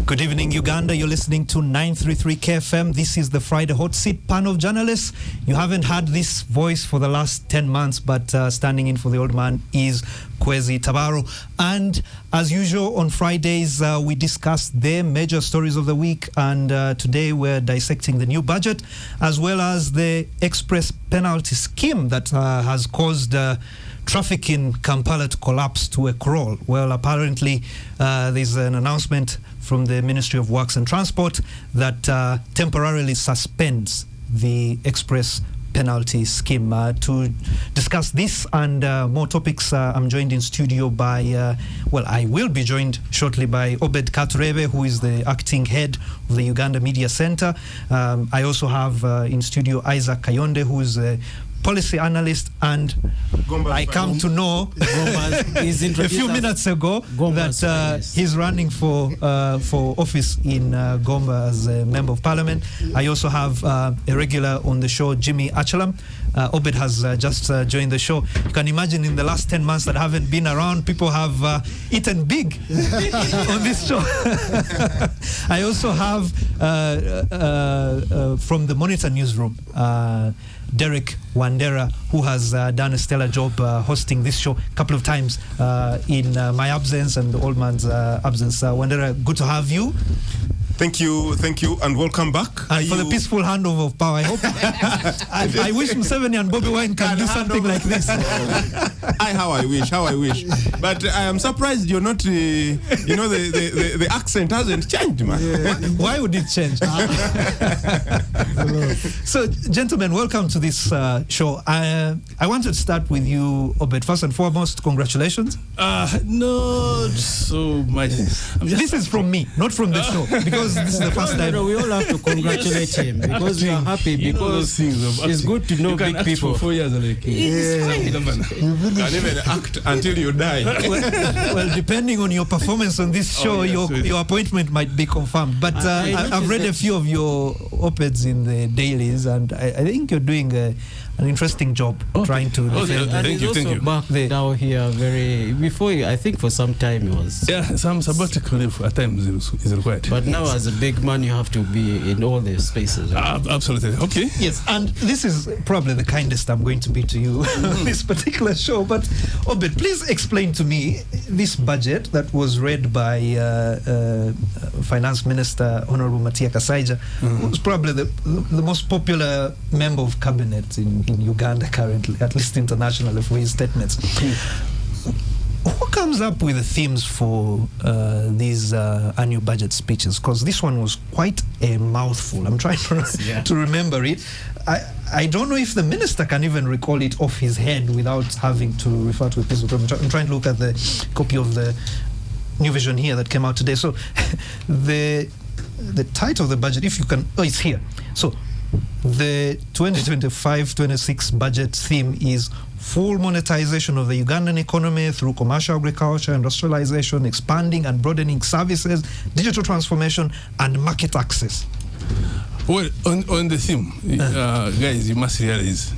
Good evening, Uganda. You're listening to 933 KFM. This is the Friday Hot Seat panel of journalists. You haven't heard this voice for the last 10 months, but standing in for the old man is Kwezi Tabaro. And as usual, on Fridays, we discuss the major stories of the week. And today we're dissecting the new budget, as well as the express penalty scheme that has caused traffic in Kampala to collapse to a crawl. Well, apparently there's an announcement from the Ministry of Works and Transport that temporarily suspends the express penalty scheme. To discuss this and more topics, I'm joined in studio by, I will be joined shortly by Obed Katurebe, who is the acting head of the Uganda Media Center. I also have in studio Isaac Kayonde, who is a policy analyst, and I come to know a few minutes ago that he's running for office in Gomba as a member of parliament. I also have a regular on the show, Jimmy Achalam. Obed has just joined the show. You can imagine in the last 10 months that I haven't been around, people have eaten big on this show. I also have from the Monitor newsroom, Derek Wandera, who has done a stellar job hosting this show a couple of times in my absence and the old man's absence. Wandera, good to have you. Thank you, and welcome back. And for the peaceful handover of power, I hope. I wish Museveni and Bobby Wine can do something like this. How I wish. But I am surprised you're not, the accent hasn't changed, man. Yeah. Why would it change? So, gentlemen, welcome to this show. I wanted to start with you, Obed. First and foremost, congratulations. Not so much. This is from me, not from the show, because this is the first time. We all have to congratulate him because we are happy, because it's good to know big people. For 4 years, like, you can even act until you die. Well, depending on your performance on this show, your appointment might be confirmed. But I've read a few of your op-eds in the dailies, and I think you're doing an interesting job trying to defend. Thank you. Back down here before, I think for some time it was. Yeah, some sabbatical at times is required. But now as a big man, you have to be in all the spaces. Right? Absolutely. Okay. Yes, and this is probably the kindest I'm going to be to you on this particular show. But Obed, please explain to me this budget that was read by Finance Minister Honorable Matia Kasaija, who's probably the most popular member of cabinet in Uganda currently, at least internationally, for his statements. Who comes up with the themes for these annual budget speeches? Because this one was quite a mouthful. I'm trying to remember it. I don't know if the minister can even recall it off his head without having to refer to a piece of paper. I'm trying to look at the copy of the New Vision here that came out today. So the title of the budget, if you can, it's here. So the 2025-26 budget theme is full monetization of the Ugandan economy through commercial agriculture, industrialization, expanding and broadening services, digital transformation, and market access. Well, on the theme, guys, you must realize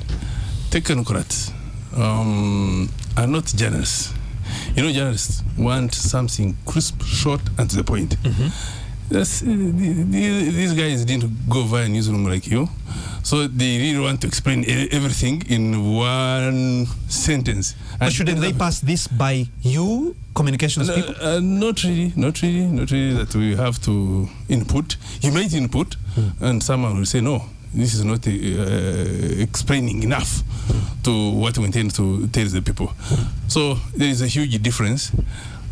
technocrats are not journalists. Journalists want something crisp, short, and to the point. These guys didn't go via newsroom like you, so they really want to explain everything in one sentence. But shouldn't they pass this by you, communications people? Not really. That we have to input. You might input, and someone will say, no, this is not explaining enough to what we intend to tell the people. So there is a huge difference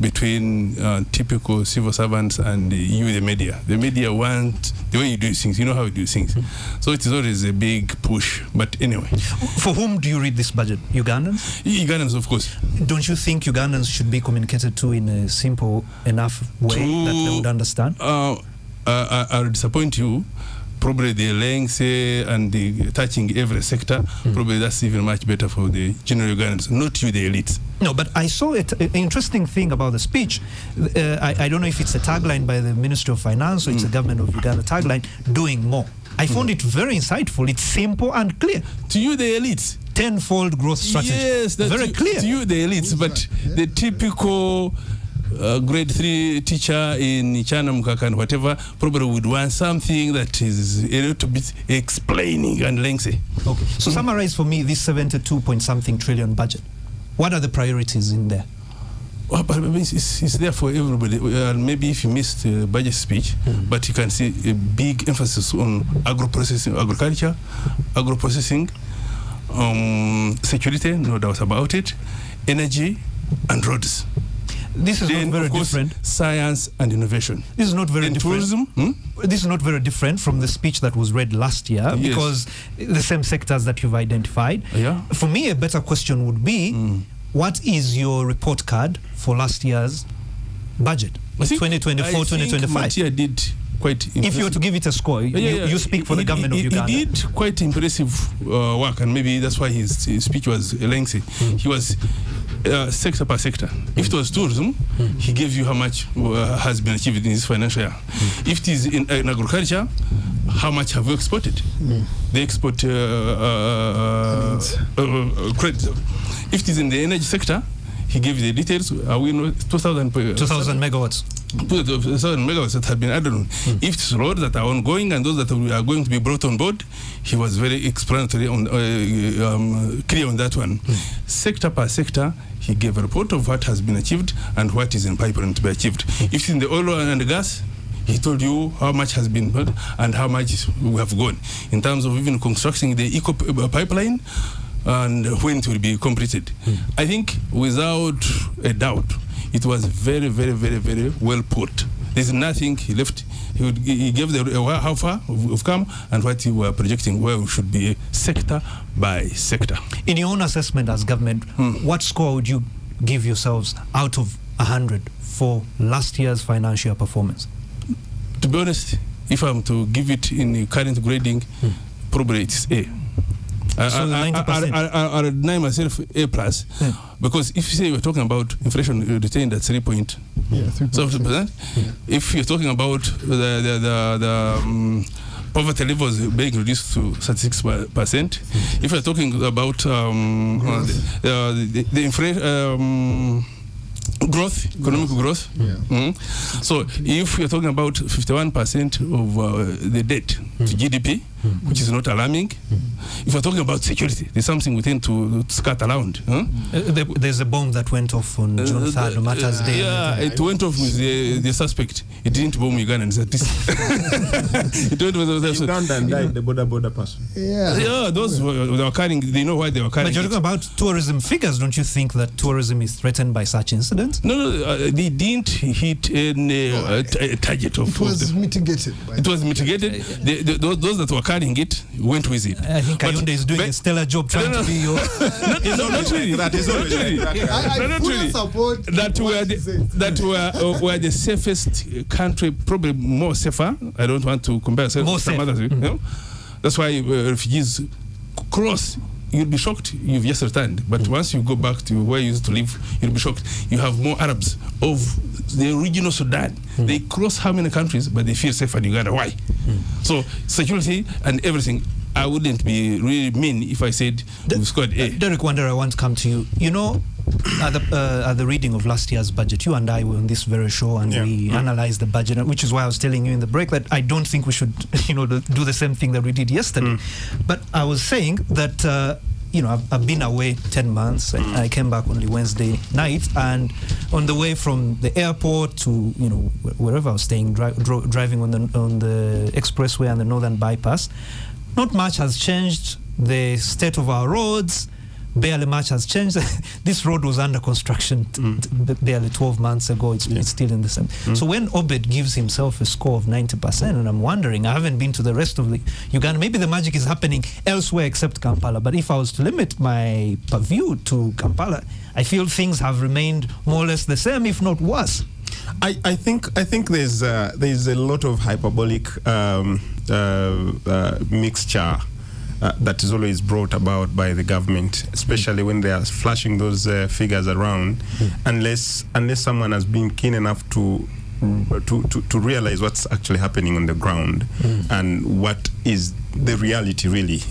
between typical civil servants and you, the media. The media want the way you do things. You know how you do things. So it is always a big push. But anyway. For whom do you read this budget? Ugandans? Ugandans, of course. Don't you think Ugandans should be communicated to in a simple enough way that they would understand? I'll disappoint you. Probably the length and the touching every sector, probably that's even much better for the general Ugandans, not you, the elites. No, but I saw an interesting thing about the speech. I don't know if it's a tagline by the Ministry of Finance or it's a government of Uganda tagline, doing more. I found it very insightful. It's simple and clear. To you, the elites. Tenfold growth strategy. Yes, that's very clear. To you, the elites, but the typical grade 3 teacher in China Mukaka and whatever probably would want something that is a little bit explaining and lengthy. Okay. So summarize for me this 72 point something trillion budget. What are the priorities in there? Well, but it's there for everybody. Maybe if you missed the budget speech, but you can see a big emphasis on agro-processing, agriculture, agro-processing, security, no doubt about it, energy, and roads. This is then, not very of course, different. Science and innovation. This is not very different. Tourism. This is not very different from the speech that was read last year, Yes. because the same sectors that you've identified. Yeah. For me, a better question would be, what is your report card for last year's budget? 2024, 2025. Matia did quite impressive. If you were to give it a score, you speak for the government of Uganda. He did quite impressive work, and maybe that's why his speech was lengthy. He was sector per sector. If it was tourism, he gave you how much has been achieved in this financial year. If it is in agriculture, how much have you exported? They export credit. If it is in the energy sector, he gave the details. We know 2,000 megawatts. 2,000 megawatts that have been added on. If it's roads that are ongoing and those that are going to be brought on board, he was very explanatory on clear on that one. Sector per sector, he gave a report of what has been achieved and what is in pipeline to be achieved. If it's in the oil and the gas, he told you how much has been put and how much we have gone in terms of even constructing the eco pipeline and when it will be completed. I think without a doubt, it was very, very, very, very well put. There's nothing he left. He gave the how far we've come and what you were projecting, where we should be sector by sector. In your own assessment as government, what score would you give yourselves out of 100 for last year's financial performance? To be honest, if I'm to give it in the current grading, probably it's A. So 90%. I deny myself A plus, because if you say we're talking about inflation retained at 3.7%, if you're talking about the poverty levels being reduced to 36%, if you're talking about the inflation growth, economic growth. So if you're talking about 51% of the debt to GDP, which is not alarming, if you're talking about security, there's something we tend to scat around. There's a bomb that went off on June 3rd, Matters Day. Yeah, it went off with the suspect. It didn't bomb Ugandans. It went with the Ugandan died, the border person. Yeah, those they were carrying, they know why they were carrying. But you're talking about tourism figures. Don't you think that tourism is threatened by such incidents? No, they didn't hit any target of. It was mitigated. It was mitigated. Those that were carrying it went with it. I think Kayonde is doing a stellar job trying to be your. Not really. That is always like that. I fully support that were the safest country, probably more safer. I don't want to compare More with some safe. others. You know? That's why refugees cross. You'll be shocked. You've just returned, but once you go back to where you used to live, you'll be shocked. You have more Arabs of the original Sudan. They cross how many countries, but they feel safe in Uganda. Why? So security and everything. I wouldn't be really mean if I said we've scored A. Derek Wonder, I want to come to you. You know, at the reading of last year's budget, you and I were on this very show and we analyzed the budget, which is why I was telling you in the break that I don't think we should, do the same thing that we did yesterday. But I was saying that, I've been away 10 months. I came back only Wednesday night, and on the way from the airport to, wherever I was staying, driving on the expressway and the Northern Bypass, not much has changed. The state of our roads, barely much has changed. This road was under construction barely 12 months ago. It's still in the same. So when Obed gives himself a score of 90%, and I'm wondering, I haven't been to the rest of the Uganda. Maybe the magic is happening elsewhere except Kampala. But if I was to limit my purview to Kampala, I feel things have remained more or less the same, if not worse. I think there's a lot of hyperbolic mixture that is always brought about by the government, especially when they are flashing those figures around, unless someone has been keen enough to realize what's actually happening on the ground and what is the reality really.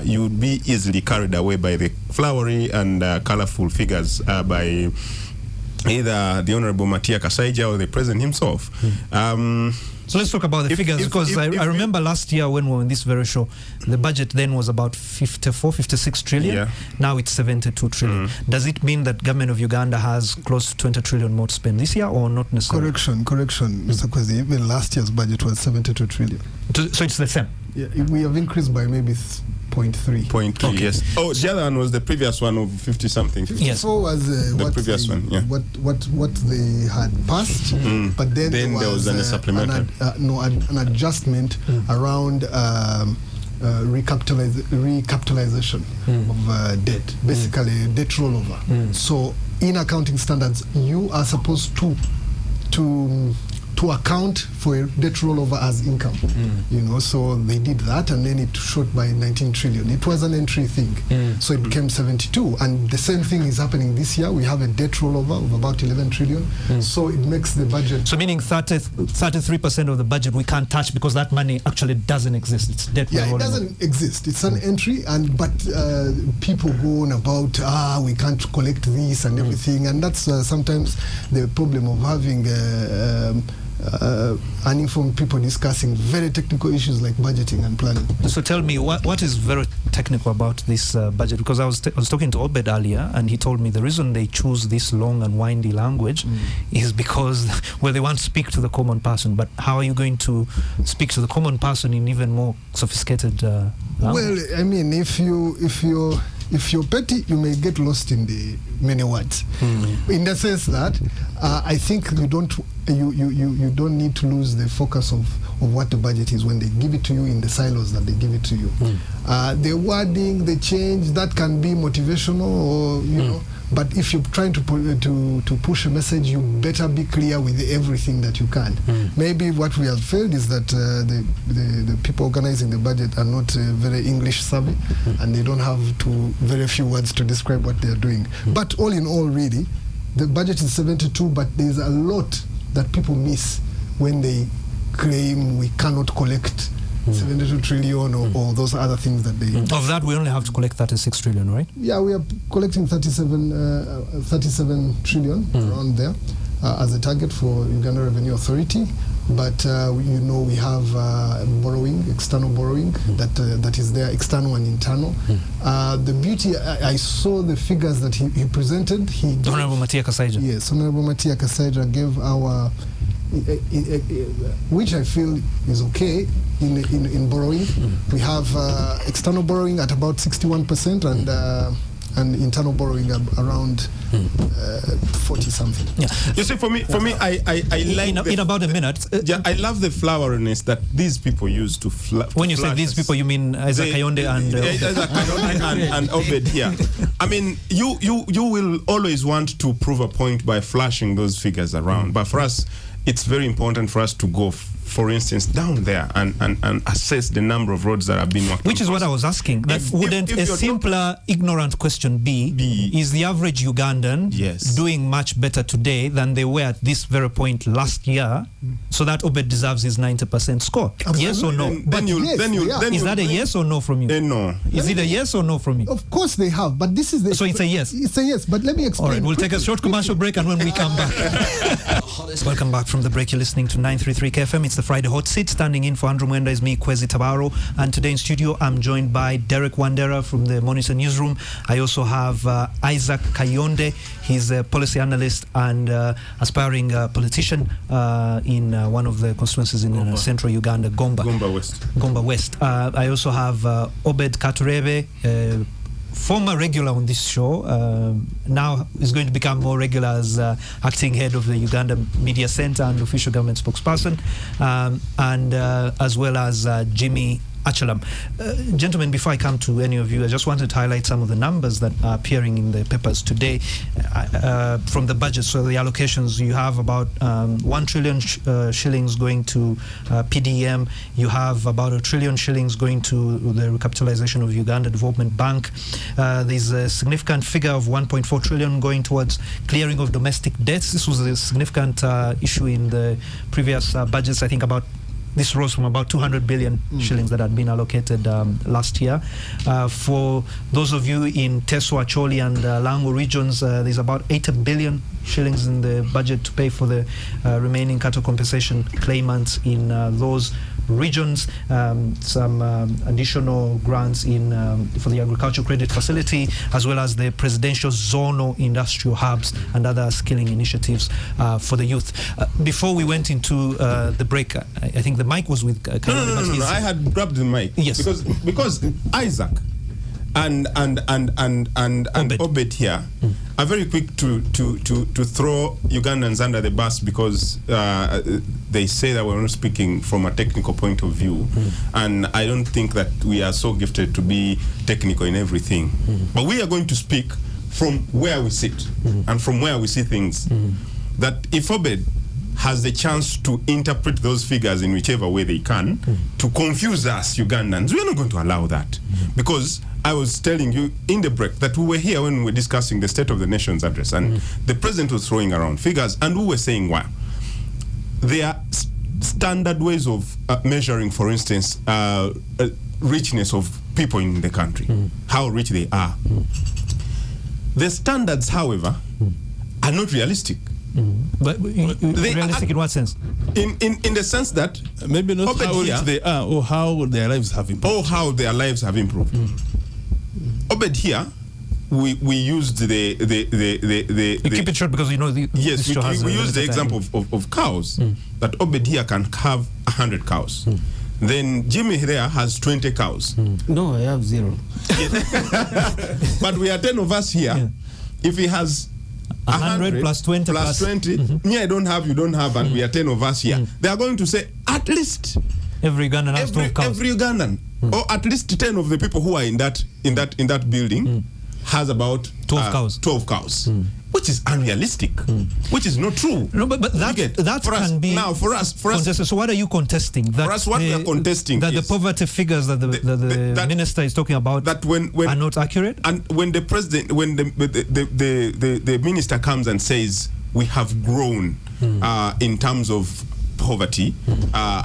You would be easily carried away by the flowery and colorful figures by either the Honorable Matia Kasaija or the President himself. So let's talk about the figures, because I remember last year when we were in this very show, the budget then was about 56 trillion. Yeah. Now it's 72 trillion. Does it mean that government of Uganda has close to 20 trillion more to spend this year, or not necessarily? Correction, Mr. Kwesi. Even last year's budget was 72 trillion. So it's the same? Yeah, we have increased by maybe 0.3. 0.3, Okay. yes. Oh, the other one was the previous one of 50 something. Yes. 54 was The previous one, yeah. what they had passed, but then there was an supplemental. an adjustment around recapitalization of debt, basically debt rollover. So in accounting standards, you are supposed to account for a debt rollover as income, so they did that, and then it shot by 19 trillion. It was an entry thing, so it became 72, and the same thing is happening this year. We have a debt rollover of about 11 trillion, so it makes the budget. So meaning 33% of the budget we can't touch because that money actually doesn't exist. It's debt. Yeah, it doesn't exist. It's an entry, but people go on about we can't collect this and everything, and that's sometimes the problem of having uninformed people discussing very technical issues like budgeting and planning. So tell me, what is very technical about this budget? Because I was talking to Obed earlier, and he told me the reason they choose this long and windy language is because they want to speak to the common person. But how are you going to speak to the common person in even more sophisticated language? Well, I mean, if you're petty, you may get lost in the many words. In the sense that I think you don't need to lose the focus of what the budget is when they give it to you in the silos that they give it to you. The wording, the change, that can be motivational, or but if you're trying to push a message, you better be clear with everything that you can. Maybe what we have failed is that the people organizing the budget are not very English savvy, and they don't have very few words to describe what they're doing. But all in all, really, the budget is 72, but there's a lot that people miss when they claim we cannot collect 72 trillion or those other things that they... Of that, we only have to collect 36 trillion, right? Yeah, we are collecting 37 trillion around there as a target for Uganda Revenue Authority. But we have external borrowing that is there, external and internal. The beauty, I saw the figures that he presented. Honorable Matia Kasaija. Yes, Honorable Matia Kasaija gave our, which I feel is okay in borrowing. We have external borrowing at about 61% and internal borrowing around 40 something. Yeah. You see, for me, I like in about a minute. I love the floweriness that these people use to when you say these people, you mean Isaac Kayonde and Obed here. I mean, you will always want to prove a point by flashing those figures around, but for us, it's very important for us to go, for instance, down there and assess the number of roads that have been worked. Which is what I was asking. That wouldn't a simpler, ignorant question be, is the average Ugandan doing much better today than they were at this very point last year, so that Obed deserves his 90% score? Absolutely. Yes or no? Is that a yes or no from you? No. Is it a yes or no from you? Of course they have, but this is the... So it's a yes? It's a yes, but let me explain. All right, we'll take a short commercial break, and when we come back... Welcome back from the break. You're listening to 933 KFM. It's the Friday Hot Seat. Standing in for Andrew Mwenda is me, Kwesi Tabaro. And today in studio, I'm joined by Derek Wandera from the Monitor Newsroom. I also have Isaac Kayonde. He's a policy analyst and aspiring politician in one of the constituencies in central Uganda, Gomba West. I also have Obed Katurebe, former regular on this show, now is going to become more regular as acting head of the Uganda Media Center and official government spokesperson, and as well as Jimmy Achalam. Gentlemen, before I come to any of you, I just wanted to highlight some of the numbers that are appearing in the papers today from the budget. So the allocations, you have about 1 trillion shillings going to PDM. You have about 1 trillion shillings going to the recapitalization of Uganda Development Bank. There's a significant figure of 1.4 trillion going towards clearing of domestic debts. This was a significant issue in the previous budgets. I think about This rose from about 200 billion shillings that had been allocated last year. For those of you in Teso, Acholi and Lango regions, there's about 80 billion shillings in the budget to pay for the remaining cattle compensation claimants in those regions. Some additional grants for the agricultural credit facility, as well as the presidential zonal industrial hubs and other skilling initiatives for the youth. Before we went into the break, I think the mic was with No, I had grabbed the mic. Yes, because Isaac and Obed here are very quick to throw Ugandans under the bus because they say that we're not speaking from a technical point of view, and I don't think that we are so gifted to be technical in everything. But we are going to speak from where we sit and from where we see things. That if Obed has the chance to interpret those figures in whichever way they can to confuse us Ugandans, we are not going to allow that. Because I was telling you in the break that we were here when we were discussing the State of the Nation's address, and the president was throwing around figures, and we were saying, wow, there are standard ways of measuring, for instance, richness of people in the country, how rich they are. The standards, however, are not realistic. But realistic in what sense? In the sense that maybe not Obed how here, rich they are or how their lives have improved. or how their lives have improved. Obed here, we used the keep it short because you know yes, this show has we a used the limited time. example of cows, that Obed here can have 100 cows. Then Jimmy there has 20 cows. No, I have 0. But we are 10 of us here. Yeah. If he has 100 plus 20 plus 20, me I don't have, you don't have, and we are 10 of us here. They are going to say at least Every Ugandan has 12 cows. every Ugandan, or at least 10 of the people who are in that building has about 12 cows. 12 cows. Which is unrealistic, which is not true. No, but that for us, can be now for us. contested. So what are you contesting? That For us, what we are contesting that is the poverty figures that the minister is talking about that when are not accurate. and when the president, when the minister comes and says we have grown in terms of poverty,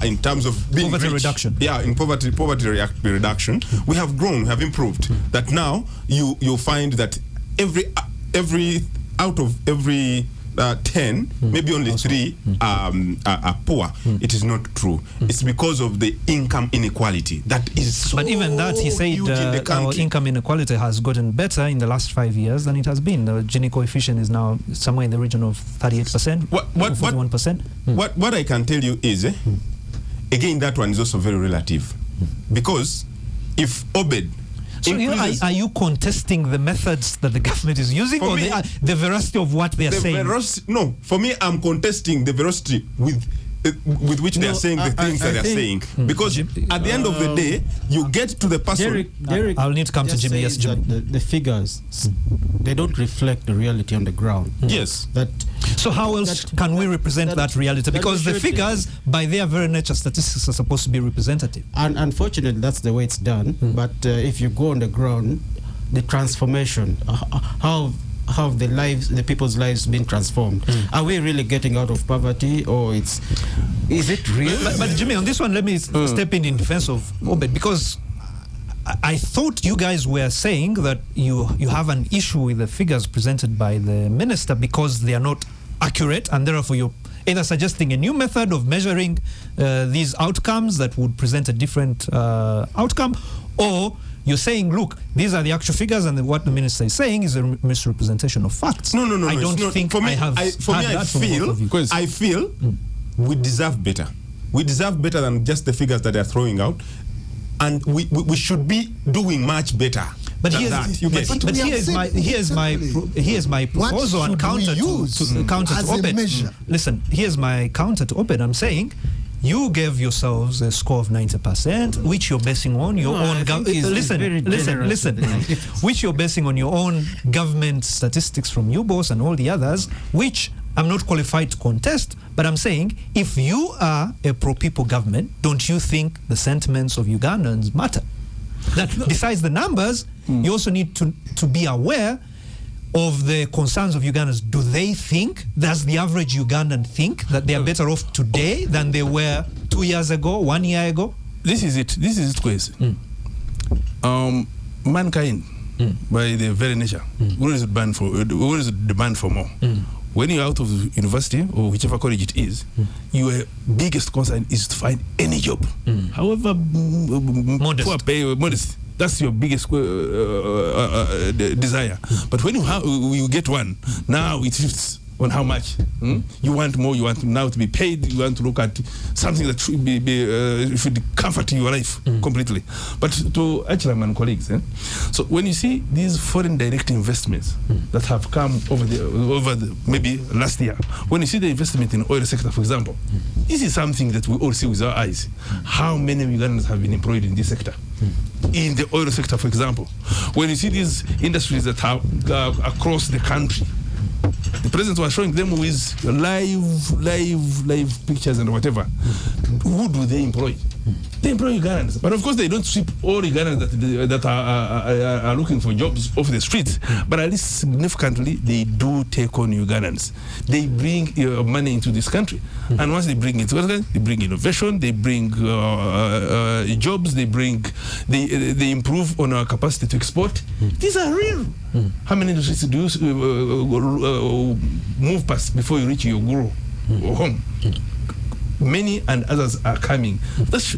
in terms of being Poverty rich. reduction. Yeah, in poverty reduction, we have grown, we have improved. That now you find that every out of every 10, maybe only 3 are poor. It is not true. It's because of the income inequality that is so But even that, he said, huge in the our country. income inequality has gotten better in the last 5 years than it has been. The Gini coefficient is now somewhere in the region of 38%, or 41%. What I can tell you is, again, that one is also very relative. Because if Obed So are you contesting the methods that the government is using, For or me, the veracity of what they are saying? No, for me, I'm contesting the veracity with which they are saying the things that they are saying. Because at the end of the day, you get to the person. Derek, I'll need to come to just Jimmy. Yes, says Jimmy. that the figures, they don't reflect the reality on the ground. Yes. So how else can we represent that reality? Because the figures, by their very nature, statistics are supposed to be representative. And unfortunately, that's the way it's done. But if you go on the ground, the transformation, how have the people's lives been transformed? Are we really getting out of poverty, or is it real? But Jimmy, on this one, let me step in defense of Obed, because I thought you guys were saying that you have an issue with the figures presented by the minister because they are not accurate, and therefore you're either suggesting a new method of measuring these outcomes that would present a different outcome, or you're saying, look, these are the actual figures, and what the minister is saying is a misrepresentation of facts. No. I don't think for me, I have I feel we deserve better. We deserve better than just the figures that they're throwing out, and we should be doing much better. But than that. You get it? here's my proposal and counter to Obed. Listen, here's my counter to Obed. I'm saying, you gave yourselves a score of 90%, which you're basing on your own. Listen. Which you're basing on your own government statistics from UBOS and all the others, which I'm not qualified to contest. But I'm saying, if you are a pro-people government, don't you think the sentiments of Ugandans matter? That besides the numbers, you also need to be aware of the concerns of Ugandans. Does the average Ugandan think that they are better off today than they were 2 years ago, 1 year ago? This is it, Kwesi. Mankind, by their very nature, always demand for more. When you're out of university or whichever college it is, your biggest concern is to find any job, however modest. That's your biggest desire. But when you get one, now it shifts on how much. You want more, you want now to be paid, you want to look at something that should comfort your life completely. But to Achiram and colleagues, so when you see these foreign direct investments that have come over the maybe last year, when you see the investment in the oil sector, for example, this is something that we all see with our eyes. How many Ugandans have been employed in this sector? In the oil sector, for example, when you see these industries that have across the country, the president was showing them with live pictures and whatever. Who do they employ? They employ Ugandans, but of course they don't sweep all Ugandans that are looking for jobs off the streets. But at least significantly, they do take on Ugandans. They bring money into this country, and once they bring it, they bring innovation, they bring jobs, they improve on our capacity to export. These are real. How many industries do you move past before you reach your guru or home? Many and others are coming. That's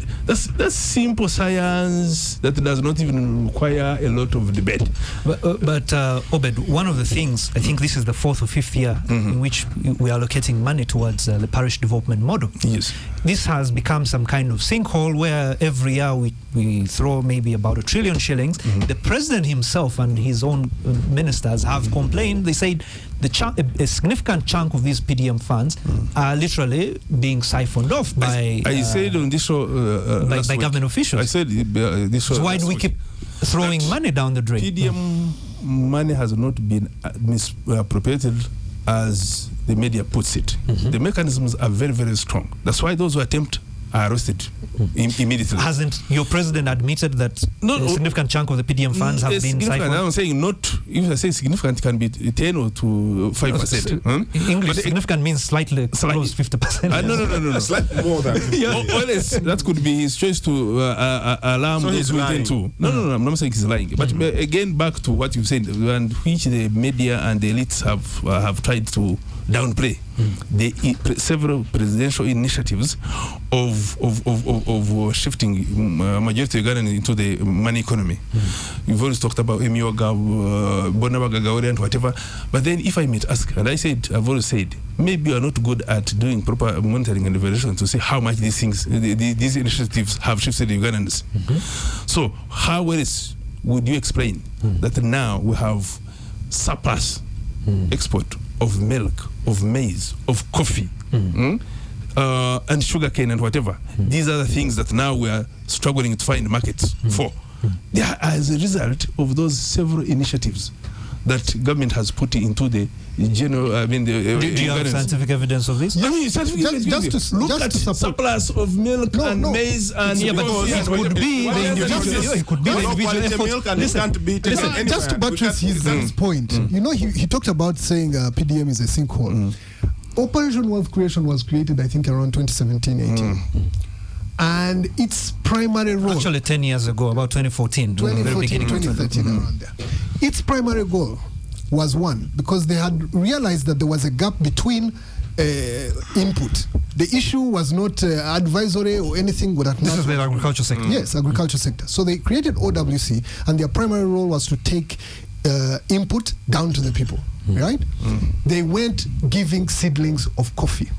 simple science that does not even require a lot of debate. But Obed, one of the things, I think this is the 4th or 5th year in which we are allocating money towards the parish development model. Yes. This has become some kind of sinkhole where every year we throw maybe about 1 trillion shillings. The president himself and his own ministers have complained. They said a significant chunk of these PDM funds are literally being siphoned off by I said on this show by government officials. I said this show. So why do we keep throwing money down the drain? PDM money has not been misappropriated as the media puts it. The mechanisms are very, very strong. That's why those who attempt are arrested immediately. Hasn't your president admitted that a significant chunk of the PDM funds have been siphoned? I'm saying not, if I say significant, it can be 10 or to 5%. In English, significant means slightly close 50%. No. Slightly more than. That could be his choice to alarm those who intend to. No, I'm not saying he's lying. But again, back to what you said, and which the media and the elites have tried to downplay. Several presidential initiatives of shifting majority Ugandans into the money economy. You've always talked about Emioga, Bonabaga, Gauri, and whatever. But then, if I may ask, and I've always said, maybe you are not good at doing proper monitoring and evaluation to see how much these initiatives have shifted Ugandans. So, how else would you explain that now we have surplus export of milk, of maize, of coffee, and sugarcane and whatever? These are the things that now we are struggling to find markets for. They are as a result of those several initiatives that government has put into the general. Do you have scientific evidence of this? I mean, look at the surplus of milk and maize and it could be the individual effort. Just to buttress his point, he talked about saying PDM is a sinkhole. Operation Wealth Creation was created, I think, around 2017-18. And its primary role... Actually, 10 years ago, about 2014. 2013, around there. Its primary goal was one, because they had realized that there was a gap between input. The issue was not advisory or anything. This is the agriculture sector. Yes, agriculture sector. So they created OWC, and their primary role was to take input down to the people, right? They weren't giving seedlings of coffee.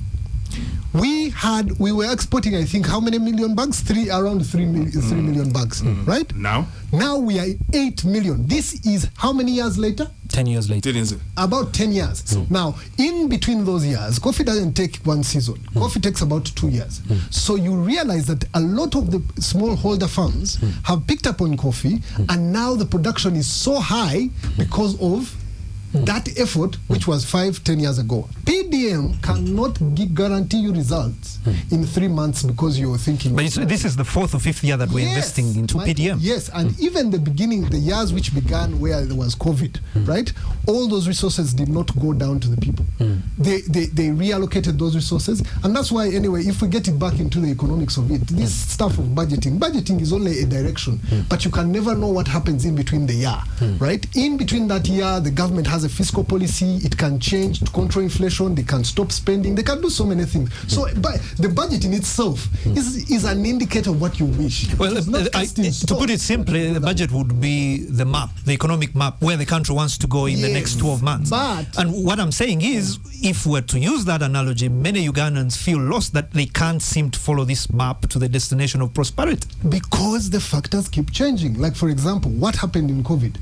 We were exporting, I think, how many million bags? Around 3 million bags, right? Now we are 8 million. This is how many years later? 10 years later. About 10 years. Now, in between those years, coffee doesn't take one season. Coffee takes about 2 years. So you realize that a lot of the smallholder farms have picked up on coffee, and now the production is so high because of that effort, which was 5-10 years ago. PDM cannot guarantee you results in 3 months because you're thinking. But this is the 4th or 5th year that we're investing into PDM. Yes, and even the beginning, the years which began where there was COVID, right? All those resources did not go down to the people. They reallocated those resources, and that's why, anyway, if we get it back into the economics of it, this stuff of budgeting is only a direction, but you can never know what happens in between the year, right? In between that year, the government has a fiscal policy. It can change to control inflation. They can stop spending. They can do so many things. So the budget in itself is an indicator of what you wish. Well, to put it simply, the budget would be the map, the economic map, where the country wants to go in the next 12 months. And what I'm saying is, if we're to use that analogy, many Ugandans feel lost that they can't seem to follow this map to the destination of prosperity. Because the factors keep changing. Like, for example, what happened in COVID,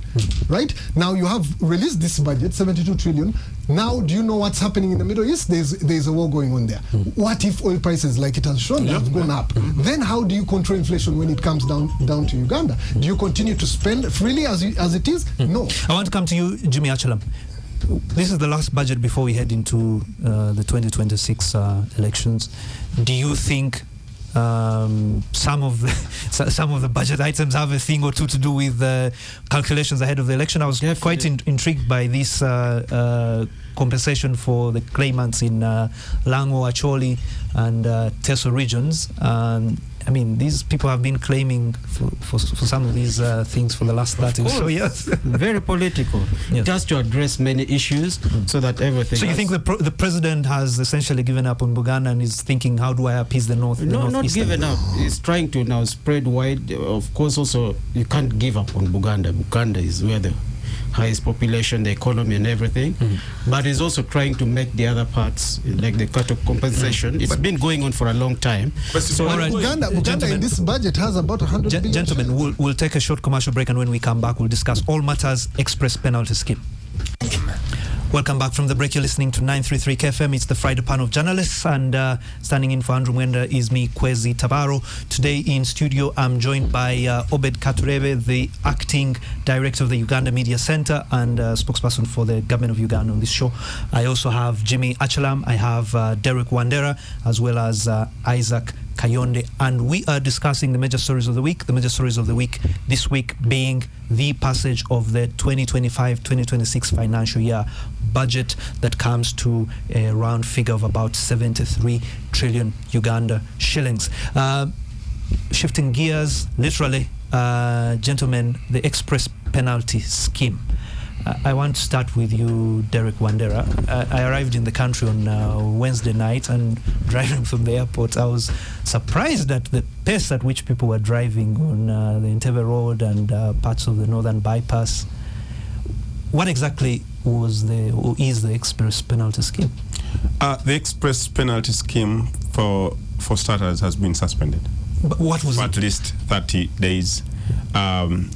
right? Now you have released this budget, 72 trillion. Now, do you know what's happening in the Middle East? There's a war going on there. What if oil prices, like it has shown, have gone up? Then how do you control inflation when it comes down to Uganda? Do you continue to spend freely as it is? No. I want to come to you, Jimmy Achelam. This is the last budget before we head into the 2026 elections. Do you think some of the budget items have a thing or two to do with calculations ahead of the election? I was quite intrigued by this compensation for the claimants in Lango, Acholi, and Teso regions. I mean, these people have been claiming for some of these things for the last 30 or so years. Very political. Yes. Just to address many issues so that everything. So you think the president has essentially given up on Buganda and is thinking, how do I appease the North? No, not given up. He's trying to now spread wide. Of course, also, you can't give up on Buganda. Buganda is where the highest population, the economy and everything, but he's also trying to make the other parts, like the cut of compensation. It's been going on for a long time. So Uganda in this budget has about 100 billion. Gentlemen, we'll take a short commercial break, and when we come back, we'll discuss All Matters Express Penalty Scheme. Welcome back from the break. You're listening to 933 KFM. It's the Friday Pan of Journalists, and standing in for Andrew Mwenda is me, Kwezi Tabaro. Today in studio, I'm joined by Obed Katurebe, the acting director of the Uganda Media Center and spokesperson for the government of Uganda on this show. I also have Jimmy Achelam, I have Derek Wandera, as well as Isaac Kayonde, and we are discussing the major stories of the week. The major stories of the week this week being the passage of the 2025-2026 financial year budget that comes to a round figure of about 73 trillion Uganda shillings. Shifting gears, literally, gentlemen, the express penalty scheme. I want to start with you, Derek Wandera. I arrived in the country on Wednesday night, and driving from the airport, I was surprised at the pace at which people were driving on the Entebbe Road and parts of the Northern Bypass. What exactly is the express penalty scheme? The express penalty scheme, for starters, has been suspended. But what was for it? At least 30 days. And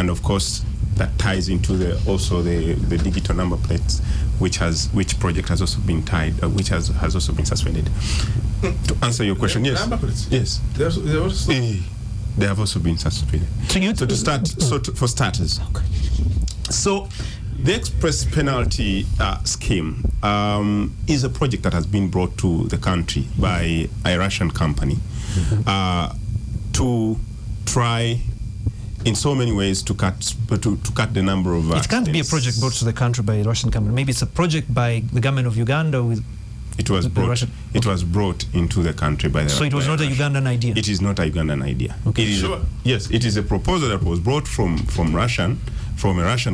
of course, that ties into the digital number plates, which project has also been which has also been suspended. To answer your question, yes, number plates? Yes, they have also been suspended. For starters, okay. So the express penalty scheme is a project that has been brought to the country by a Russian company to try, in so many ways, to cut the number of. It can't be a project brought to the country by a Russian company. Maybe it's a project by the government of Uganda with. It was brought into the country by the. So it was not a Ugandan idea. It is not a Ugandan idea. Okay. Yes, it is a proposal that was brought from a Russian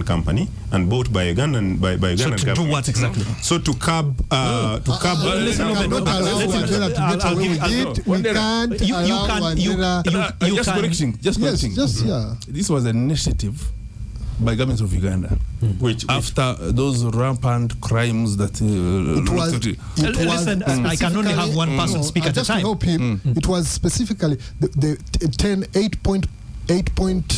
company and bought by Ugandan Ugandan So to government. do what exactly? So to curb. Listen, we cannot allow Wandera to get away with it. We can't allow Wandera. Just correcting. Yeah. This was an initiative by government of Uganda, which after those rampant crimes that Listen, I can only have one person speak at a time. Just to help him, it was specifically the 8-point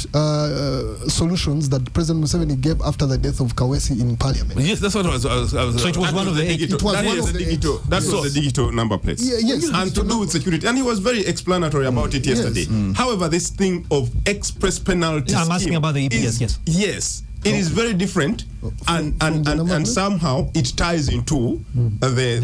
solutions that President Museveni gave after the death of Kawesi in Parliament. Yes, that's what I was. So it was one of the 8. It was one of the 8. That was the digital number plates. Yes. And to do with security. And he was very explanatory about it yesterday. Yes. However, this thing of express penalty I'm asking scheme about the EPS, yes, It is very different, and somehow it ties into the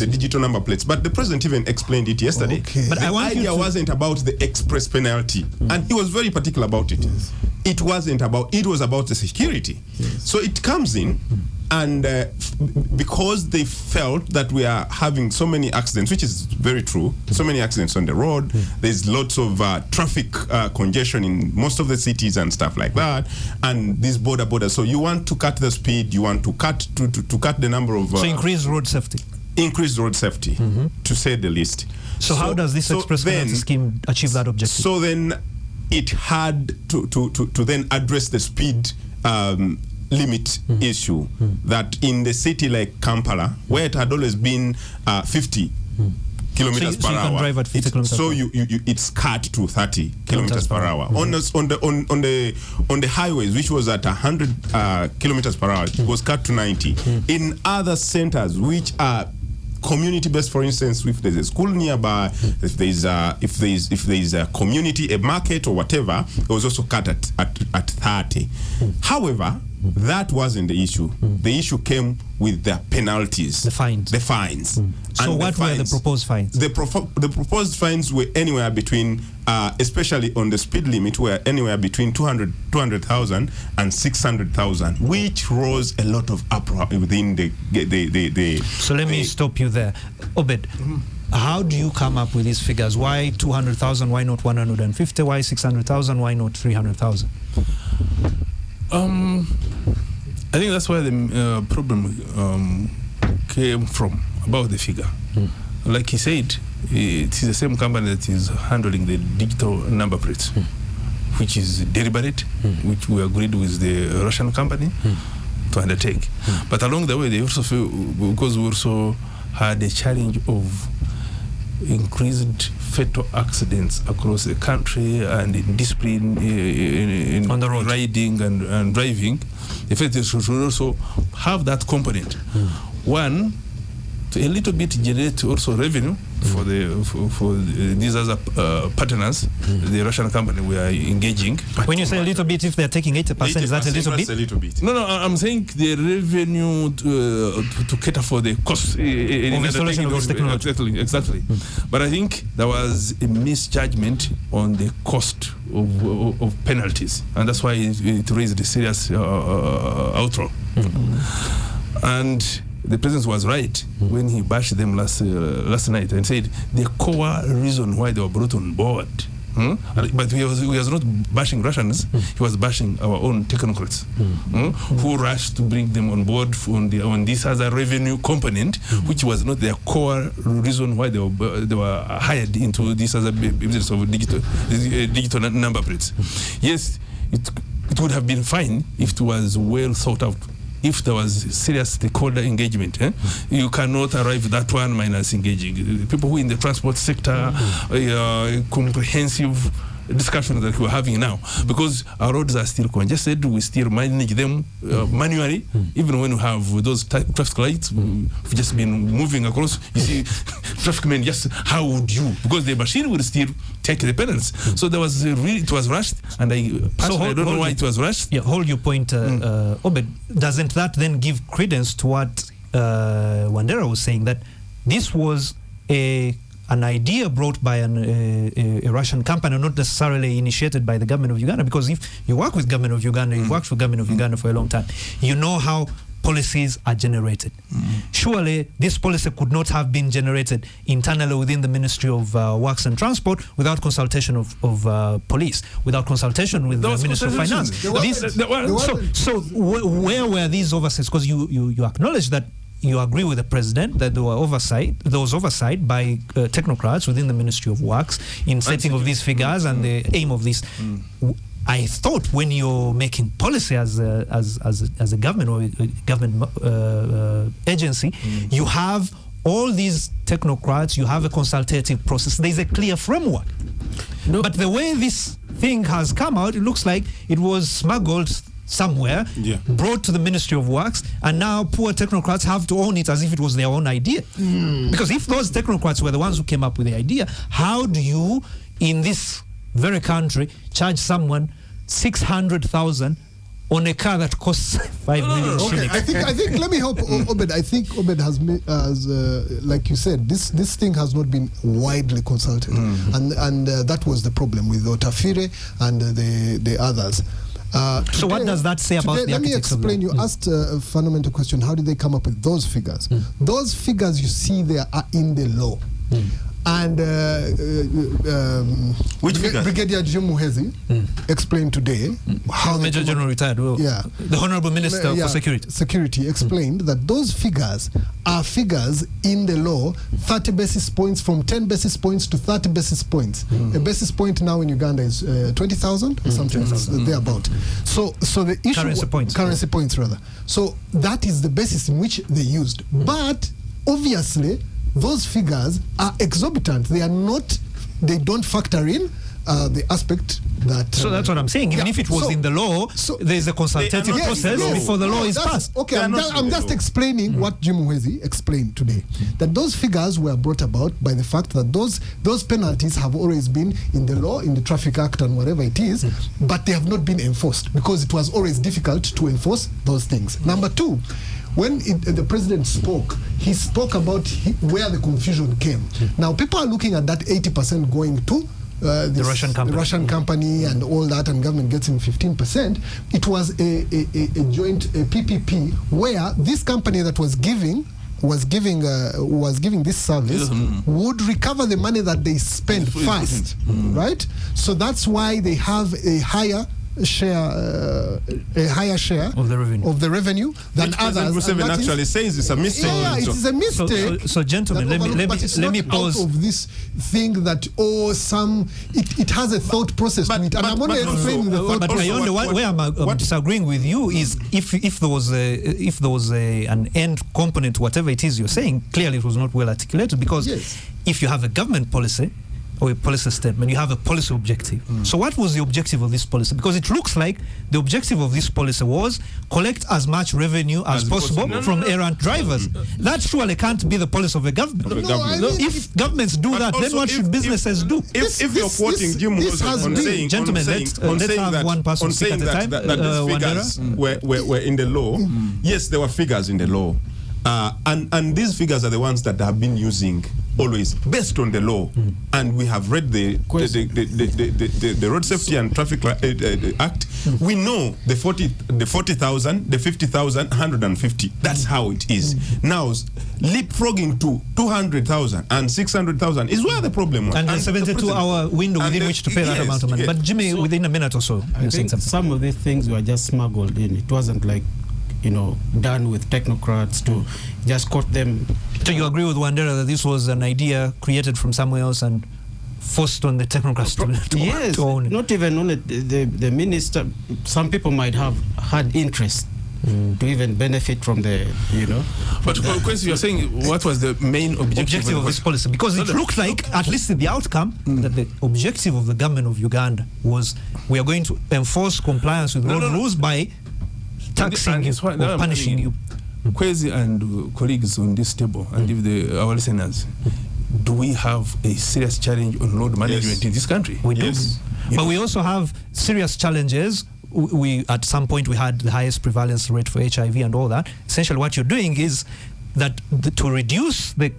digital number plates. But the president even explained it yesterday. Okay. But the idea wasn't about the express penalty, and he was very particular about it. Yes. It wasn't about. It was about the security. Yes. So it comes in. And because they felt that we are having so many accidents, which is very true, so many accidents on the road, there's lots of traffic congestion in most of the cities and stuff like that, and these borders. So you want to cut the speed, you want to cut to cut the number of... so increase road safety. Increase road safety, to say the least. So how does this express penalty scheme achieve that objective? So then it had to then address the speed limit issue that in the city like Kampala, where it had always been 50 kilometers per you hour, can drive at 50 kilometers so per hour. it's cut to 30 kilometers per hour. On the highways, which was at 100 kilometers per hour, it was cut to 90. In other centers, which are community-based, for instance, if there's a school nearby, if there's a community, a market or whatever, it was also cut at 30. However, that wasn't the issue. The issue came with the penalties, the fines. So what were the proposed fines? The proposed fines were anywhere between, especially on the speed limit, were anywhere between 200,000 and 600,000, which rose a lot of uproar within the. So let me stop you there, Obed. How do you come up with these figures? Why 200,000? Why not 150? Why 600,000? Why not 300,000? I think that's where the problem came from, about the figure. Like he said, it is the same company that is handling the digital number plates, which is deliberate, which we agreed with the Russian company to undertake. But along the way, they also feel, because we also had a challenge of increased fatal accidents across the country and indiscipline in on the road, riding and driving. In fact, they should also have that component. One, to a little bit generate also revenue for these other partners, the Russian company we are engaging. When you say a little bit, if they're taking 80%, is that a little bit? A little bit. No, I'm saying the revenue to cater for the cost in installation of this technology. Exactly. But I think there was a misjudgment on the cost of penalties, and that's why it raised a serious outroar. And the president was right when he bashed them last night and said the core reason why they were brought on board. But he was not bashing Russians, he was bashing our own technocrats who rushed to bring them on board on this other revenue component, which was not their core reason why they were hired into this other business of digital number plates. Yes, it would have been fine if it was well thought out. If there was serious stakeholder engagement, you cannot arrive that one minus engaging people who in the transport sector, comprehensive discussions that we're having now, because our roads are still congested, we still manage them manually, even when we have those traffic lights, we've just been moving across, you see, traffic men just, how would you, because the machine will still take the penalties. So there was it was rushed, and I personally don't know why it was rushed. Yeah, hold your point, Obed. Doesn't that then give credence to what Wandera was saying, that this was an idea brought by a Russian company, not necessarily initiated by the government of Uganda? Because if you work with government of Uganda, you've worked for government of Uganda for a long time, you know how policies are generated. Surely this policy could not have been generated internally within the Ministry of Works and Transport without consultation of police, without consultation with the Ministry of Finance. Where were these oversights? Because you acknowledge that you agree with the president that there was oversight by technocrats within the Ministry of Works in setting of these figures and the aim of this. I thought when you're making policy as a government or a government agency, you have all these technocrats, you have a consultative process, there's a clear framework. No. But the way this thing has come out, it looks like it was smuggled somewhere, brought to the Ministry of Works, and now poor technocrats have to own it as if it was their own idea. Because if those technocrats were the ones who came up with the idea, how do you, in this very country, charge someone 600,000 on a car that costs 5 million Okay, shillings. I think. Let me help Obed. I think Obed has, like you said, this thing has not been widely consulted, and that was the problem with Otafire and the others. So what does that say about the Let me architects of explain. law? You asked a fundamental question. How did they come up with those figures? Those figures you see there are in the law. And Which figures? Brigadier Jim Muhezi explained today how Major General retired. Well, Yeah. the Honorable Minister for Security. Security explained that those figures are figures in the law, 30 basis points, from 10 basis points to 30 basis points. A basis point now in Uganda is 20,000 or something thereabout. So the issue Currency points rather. So that is the basis in which they used. But obviously those figures are exorbitant. They are not. They don't factor in the aspect that. So that's what I'm saying. Even if it was in the law, there's a consultative process before the law is passed. Okay, I'm just explaining what Jim Muhezi explained today. That those figures were brought about by the fact that those penalties have always been in the law, in the Traffic Act and whatever it is, but they have not been enforced because it was always difficult to enforce those things. Number two, when the president spoke, he spoke about where the confusion came. Now, people are looking at that 80% going to the Russian company and all that, and government gets in 15%. It was a joint PPP where this company that was giving this service would recover the money that they spent first, right? So that's why they have a higher share of the revenue than others. Museveni actually says it's a mistake. Yeah, it is a mistake. So gentlemen, let me pause. Out of this thing that it has a thought process to it, and I'm only explaining the thought process. But where I'm disagreeing with you is if there was an end component, whatever it is you're saying, clearly it was not well articulated, because if you have a government policy or a policy statement, you have a policy objective. So what was the objective of this policy? Because it looks like the objective of this policy was collect as much revenue as possible from errant drivers. That surely can't be the police of a government. If governments do that, then what should businesses do? If you're quoting Jim on saying, gentlemen, let's have one person speak at a time. That these figures were in the law, yes, there were figures in the law. And these figures are the ones that have been using always based on the law, and we have read the Road Safety and Traffic Act. We know the 40,000, the 50,000, 150. That's how it is. Now leapfrogging to 200,000 and 600,000 is where the problem was. And the 72-hour window within which to pay that amount of money. But Jimmy, within a minute or so, I think some of the things were just smuggled in. It wasn't like, done with technocrats to just quote them. So you agree with Wandera that this was an idea created from somewhere else and forced on the technocrats to own it? Not even only the minister. Some people might have had interest to even benefit from the, But of course, you're saying what was the main objective of this policy? Because it looked like, at least in the outcome, that the objective of the government of Uganda was, we are going to enforce compliance with road rules by taxing you or punishing you. Kwesi and colleagues on this table, and if our listeners, do we have a serious challenge on road management in this country? We do. But we also have serious challenges. We at some point we had the highest prevalence rate for HIV and all that. Essentially what you're doing is that to reduce the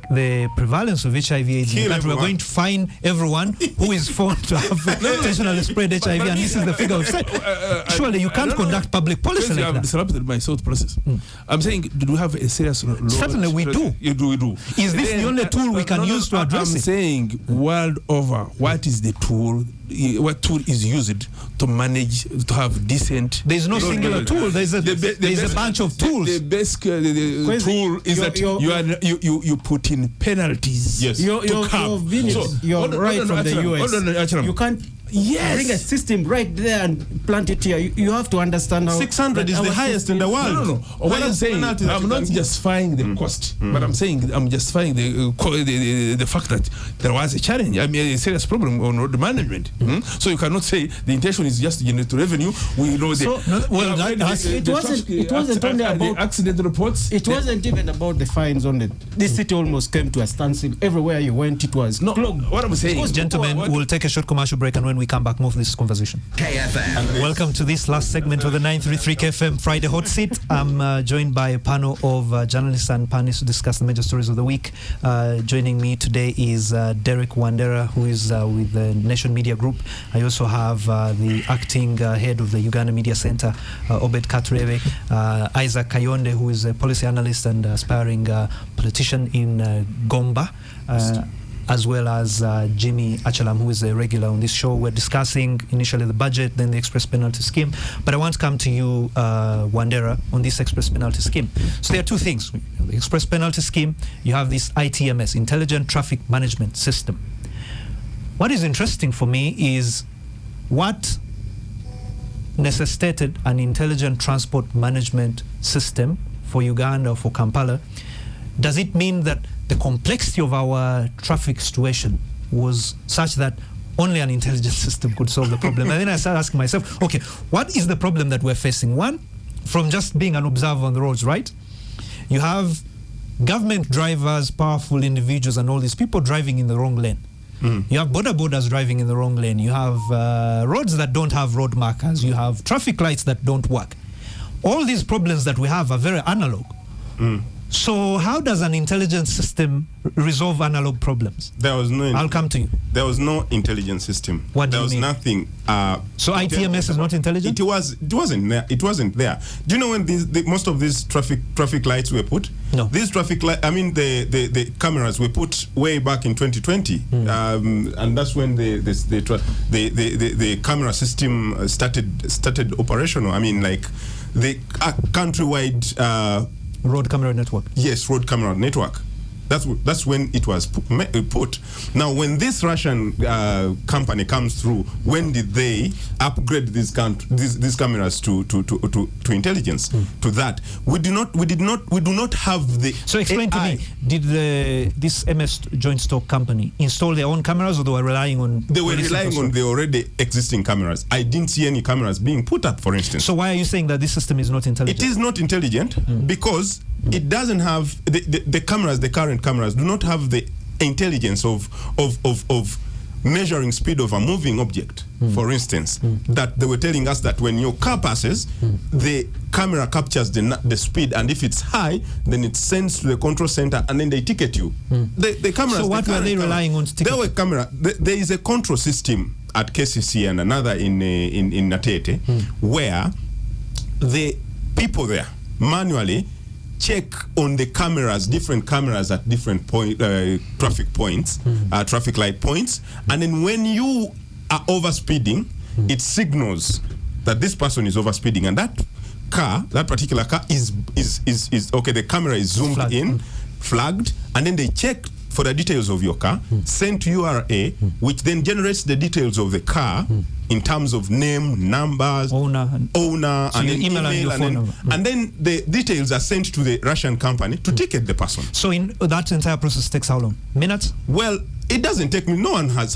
prevalence of HIV/AIDS in the country, we're going to fine everyone who is found to have intentionally spread HIV, and this is the figure we've set. Surely you can't conduct public policy like that. Disrupted my thought process. I'm saying, do we have a serious law? Certainly we do. We do. Is this the only tool we can use to address it? I'm saying, world over, what is the tool? What tool is used to manage, to have decent? There is no singular tool. There's a bunch of tools. The best tool is that you put in penalties. Yes. You're right from the US. You can't bring a system right there and plant it here. You have to understand how 600 is the highest in the world. No. What I'm saying, I'm not justifying the cost, but I'm saying I'm justifying the fact that there was a challenge. I mean, a serious problem on road management. So you cannot say the intention is just to generate revenue. We know it wasn't only about the accident reports. It wasn't even about the fines only. This city almost came to a standstill. Everywhere you went, it was clogged. What I'm saying, gentlemen, we'll take a short commercial break, and when we we come back, more of this conversation. KFM. Welcome to this last segment of the 933 KFM Friday Hot Seat. I'm joined by a panel of journalists and panelists to discuss the major stories of the week. Joining me today is Derek Wandera, who is with the Nation Media Group. I also have the acting head of the Uganda Media Center, Obed Katurebe, Isaac Kayonde, who is a policy analyst and aspiring politician in Gomba, as well as Jimmy Achalam, who is a regular on this show. We're discussing initially the budget, then the express penalty scheme. But I want to come to you, Wandera, on this express penalty scheme. So there are two things. The express penalty scheme, you have this ITMS, Intelligent Traffic Management System. What is interesting for me is what necessitated an intelligent transport management system for Uganda or for Kampala. Does it mean that the complexity of our traffic situation was such that only an intelligent system could solve the problem? And then I started asking myself, okay, what is the problem that we're facing? One, from just being an observer on the roads, right? You have government drivers, powerful individuals, and all these people driving in the wrong lane. You have boarders driving in the wrong lane. You have roads that don't have road markers. You have traffic lights that don't work. All these problems that we have are very analog. So how does an intelligent system resolve analog problems? There was no. I'll come to you. There was no intelligent system. What do there you was mean? Nothing. So ITMS is not intelligent? It wasn't there. It wasn't there. Do you know when most of these traffic lights were put? No. These traffic lights. I mean, the cameras were put way back in 2020, and that's when the camera system started operational. I mean, like the countrywide. Road camera network. Yes, road camera network. That's when it was put. Now, when this Russian company comes through, when did they upgrade these cameras to intelligence? To that, we do not have the. So explain AI. to me, did this MS Joint Stock Company install their own cameras, or they were relying on? They were relying on the already existing cameras. I didn't see any cameras being put up, for instance. So why are you saying that this system is not intelligent? It is not intelligent because it doesn't have the cameras. The current cameras do not have the intelligence of measuring speed of a moving object. For instance, that they were telling us that when your car passes, the camera captures the speed, and if it's high, then it sends to the control center, and then they ticket you. The cameras. So what were they relying on to ticket? There were camera. There is a control system at KCC and another in Natete, where the people there manually check on the cameras, different cameras at different traffic points, traffic light points, and then when you are overspeeding, it signals that this person is overspeeding, and that particular car is okay. The camera is zoomed flagged, and then they check for the details of your car, send to URA, which then generates the details of the car in terms of name, numbers, owner, so and then email and your phone number. And then the details are sent to the Russian company to ticket the person. So in that entire process takes how long? Minutes? Well, it doesn't take me. No one was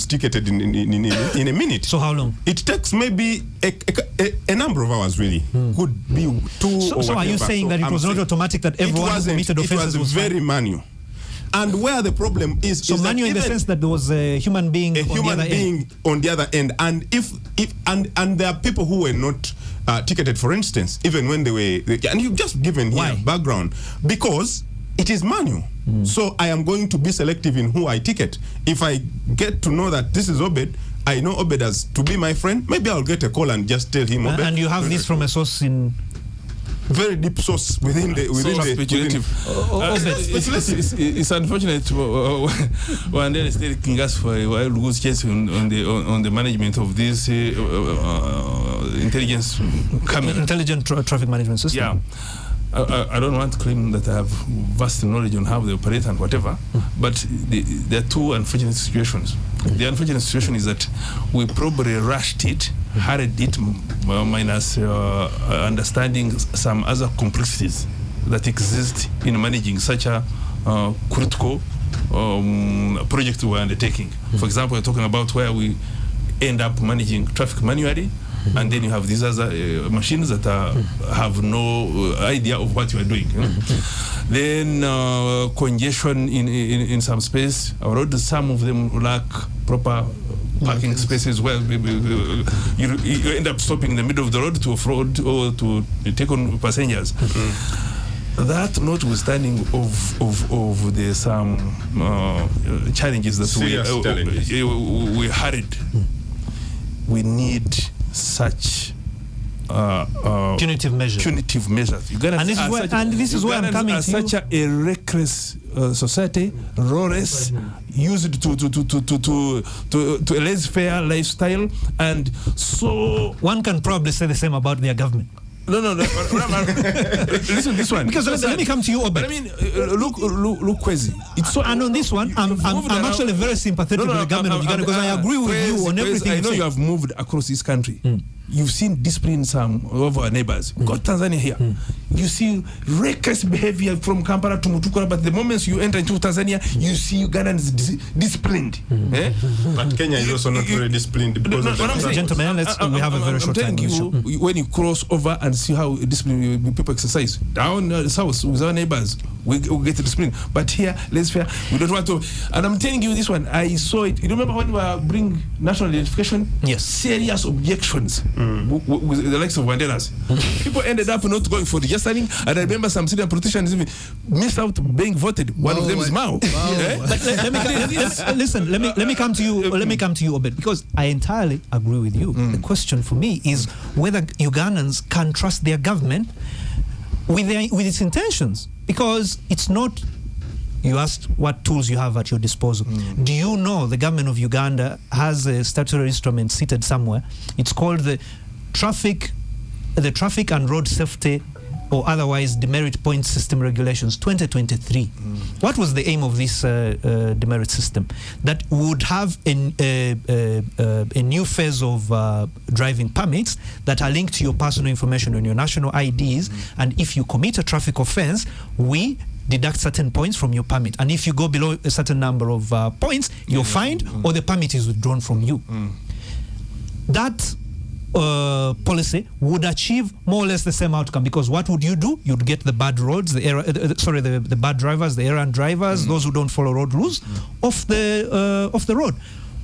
ticketed in a minute. So how long? It takes maybe a number of hours. Really, could be 2. So are you saying that it was not automatic that everyone who committed offenses was very manual? And where the problem is, so manual in the sense that there was a human being, on the other end, and and there are people who were not ticketed, for instance, even when they were, and you've just given here background, because it is manual. So I am going to be selective in who I ticket. If I get to know that this is Obed, I know Obed as to be my friend, maybe I'll get a call and just tell him Obed. And you have this from a source in very deep source within the it's unfortunate when they're still taking us for a while goose chase on the management of this intelligent traffic management system. Yeah. I don't want to claim that I have vast knowledge on how they operate and whatever, but there are two unfortunate situations. The unfortunate situation is that we probably rushed it, hurried it, minus understanding some other complexities that exist in managing such a critical project we're undertaking. For example, we're talking about where we end up managing traffic manually, and then you have these other machines that have no idea of what you are doing. Then congestion in some space. Roads, some of them lack proper parking spaces where you end up stopping in the middle of the road to offroad or to take on passengers. That notwithstanding of the some challenges that we harried, we need such punitive measures. And this is where I'm coming to. Such a reckless society, lawless, used to a laissez-faire lifestyle, and so one can probably say the same about their government. No. Listen to this one. Because let me come to you, Obed. But I mean, look, Kwezi. It's so. And on this one, I'm actually very sympathetic with the government of Uganda because I agree with you on everything. I know you have moved across this country. You've seen discipline some of our neighbors. Got Tanzania here. You see reckless behavior from Kampala to Mutukura, but the moment you enter into Tanzania, you see Ugandans disciplined. But Kenya is also not very disciplined because of the gentlemen, we have a very short time. When you cross over and see how disciplined people exercise down south with our neighbors, we get disciplined. But here, let's fair, we don't want to. And I'm telling you this one, I saw it. You remember when we were bring national identification? Yes. Serious objections with the likes of Wanderas. People ended up not going for registering, and I remember some Syrian politicians even missed out being voted. One of them is Mao. Listen, let me come to you. Let me come to you, Obed, because I entirely agree with you. The question for me is whether Ugandans can trust their government with its intentions, because it's not. You asked what tools you have at your disposal. Do you know the government of Uganda has a statutory instrument seated somewhere? It's called the Traffic and Road Safety, or otherwise Demerit Point System Regulations 2023. What was the aim of this demerit system? That would have a new phase of driving permits that are linked to your personal information on your national IDs, and if you commit a traffic offense, we deduct certain points from your permit, and if you go below a certain number of points, you're fined or the permit is withdrawn from you. That policy would achieve more or less the same outcome, because what would you do? You'd get the bad roads, the bad drivers, the errant drivers, those who don't follow road rules, off the road.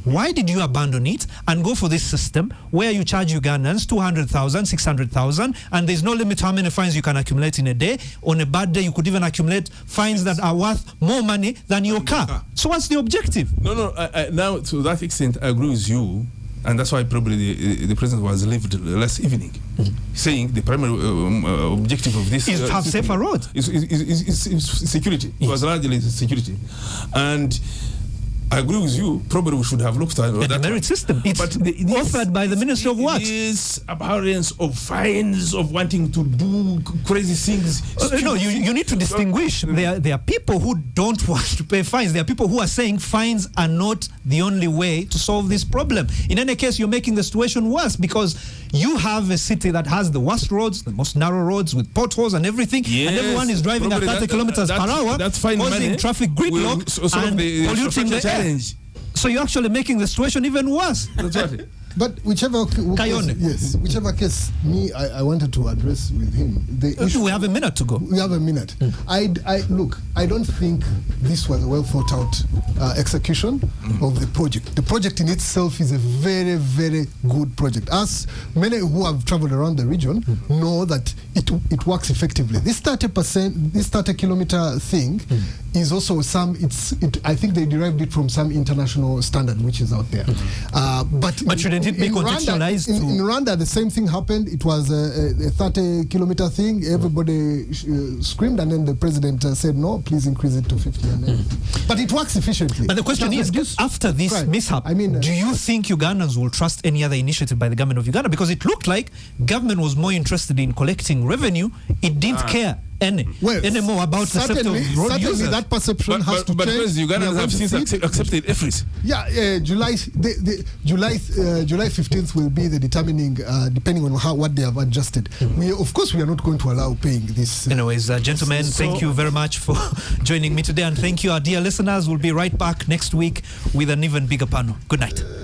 Why did you abandon it and go for this system where you charge Ugandans 200,000, 600,000, and there's no limit to how many fines you can accumulate in a day? On a bad day, you could even accumulate fines that are worth more money than your car. So what's the objective? No. Now, to that extent, I agree with you. And that's why probably the president was lived last evening, saying the primary objective of this is to have safer roads. Is security. It was largely security. And I agree with you. Probably we should have looked at the demerit system. It's offered by the Ministry of Works. This abhorrence of fines, of wanting to do crazy things. No, you need to distinguish. There are people who don't want to pay fines. There are people who are saying fines are not the only way to solve this problem. In any case, you're making the situation worse, because you have a city that has the worst roads, the most narrow roads with potholes and everything, and everyone is driving at 30 kilometers per hour, causing traffic gridlock and polluting the air. So you're actually making the situation even worse. That's right. But whichever case, I wanted to address with him the issue. We have a minute to go. We have a minute. I don't think this was a well thought out execution of the project. The project in itself is a very, very good project. As many who have traveled around the region know that it works effectively. This 30-kilometer thing is also I think they derived it from some international standard which is out there. But shouldn't it be contextualized? In Rwanda, the same thing happened. It was a 30-kilometer thing. Everybody screamed, and then the president said, no, please increase it to 50. But it works efficiently. But the question is, after this mishap, do you think Ugandans will trust any other initiative by the government of Uganda? Because it looked like government was more interested in collecting revenue. It didn't care anymore about the safety of road users. That perception has to change. But Ugandans have since accepted efforts. July 15th will be the determining, depending on what they have adjusted. Of course, we are not going to allow paying this. Anyways, gentlemen, thank you very much for joining me today, and thank you, our dear listeners. We'll be right back next week with an even bigger panel. Good night.